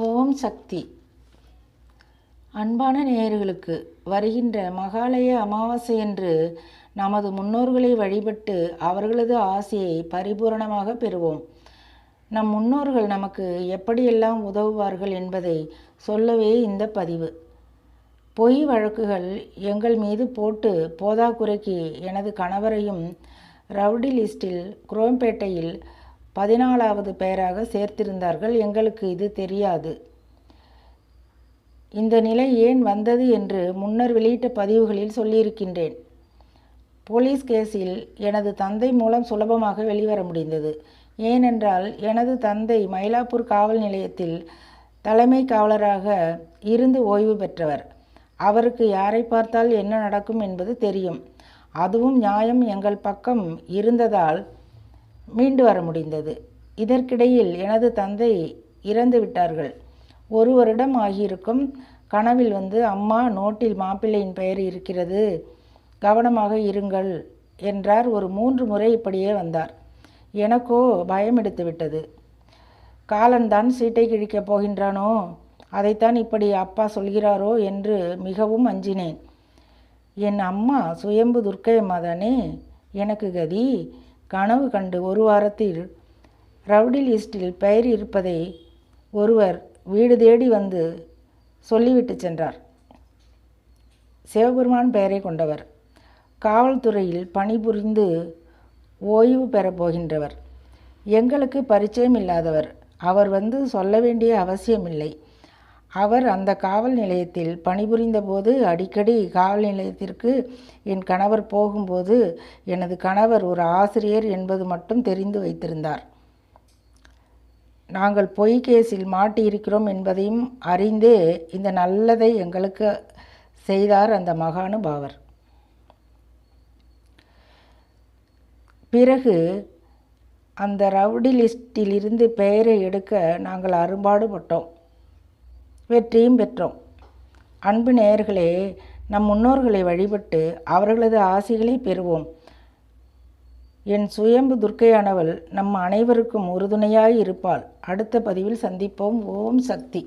ஓம் சக்தி. அன்பான நேயர்களுக்கு, வருகின்ற மகாலய அமாவாசையன்று நமது முன்னோர்களை வழிபட்டு அவர்களது ஆசையை பரிபூரணமாக பெறுவோம். நம் முன்னோர்கள் நமக்கு எப்படியெல்லாம் உதவுவார்கள் என்பதை சொல்லவே இந்த பதிவு. பொய் வழக்குகள் எங்கள் மீது போட்டு போதாக்குறைக்கு எனது கணவரையும் ரவுடி லிஸ்டில் குரோம்பேட்டையில் 14வது பெயராக சேர்த்திருந்தார்கள். எங்களுக்கு இது தெரியாது. இந்த நிலை ஏன் வந்தது என்று முன்னர் வெளியிட்ட பதிவுகளில் சொல்லியிருக்கின்றேன். போலீஸ் கேஸில் எனது தந்தை மூலம் சுலபமாக வெளிவர முடிந்தது. ஏனென்றால் எனது தந்தை மயிலாப்பூர் காவல் நிலையத்தில் தலைமை காவலராக இருந்து ஓய்வு பெற்றவர். அவருக்கு யாரை பார்த்தால் என்ன நடக்கும் என்பது தெரியும். அதுவும் நியாயம் எங்கள் பக்கம் இருந்ததால் மீண்டு வர முடிந்தது. இதற்கிடையில் எனது தந்தை இறந்து விட்டார்கள். 1 வருடம் ஆகியிருக்கும். கனவில் வந்து, அம்மா, நோட்டில் மாப்பிள்ளையின் பெயர் இருக்கிறது, கவனமாக இருங்கள் என்றார். ஒரு 3 முறை இப்படியே வந்தார். எனக்கோ பயம் எடுத்து விட்டது. காலன்தான் சீட்டை கிழிக்கப் போகின்றானோ, அதைத்தான் இப்படி அப்பா சொல்கிறாரோ என்று மிகவும் அஞ்சினேன். என் அம்மா சுயம்பு துர்க்கையம்மா தானே எனக்கு கதி. கனவு கண்டு 1 வாரத்தில் ரவுடி லிஸ்டில் பெயர் இருப்பதை ஒருவர் வீடு தேடி வந்து சொல்லிவிட்டு சென்றார். சிவபெருமான் பெயரை கொண்டவர், காவல்துறையில் பணிபுரிந்து ஓய்வு பெறப் போகின்றவர், எங்களுக்கு பரிச்சயம் இல்லாதவர். அவர் வந்து சொல்ல வேண்டிய அவசியமில்லை. அவர் அந்த காவல் நிலையத்தில் பணிபுரிந்த போது அடிக்கடி காவல் நிலையத்திற்கு என் கணவர் போகும்போது எனது கணவர் ஒரு ஆசிரியர் என்பது மட்டும் தெரிந்து வைத்திருந்தார். நாங்கள் பொய் கேஸில் மாட்டியிருக்கிறோம் என்பதையும் அறிந்தே இந்த நல்லதை எங்களுக்கு செய்தார் அந்த மகானுபாவர். பிறகு அந்த ரவுடி லிஸ்டிலிருந்து பெயரை எடுக்க நாங்கள் அரும்பாடுபட்டோம். வெற்றியும் பெற்றோம். அன்பு நேயர்களே, நம் முன்னோர்களை வழிபட்டு அவர்களது ஆசிகளை பெறுவோம். என் சுயம்பு துர்க்கையானவள் நம் அனைவருக்கும் உறுதுணையாய் இருப்பாள். அடுத்த பதிவில் சந்திப்போம். ஓம் சக்தி.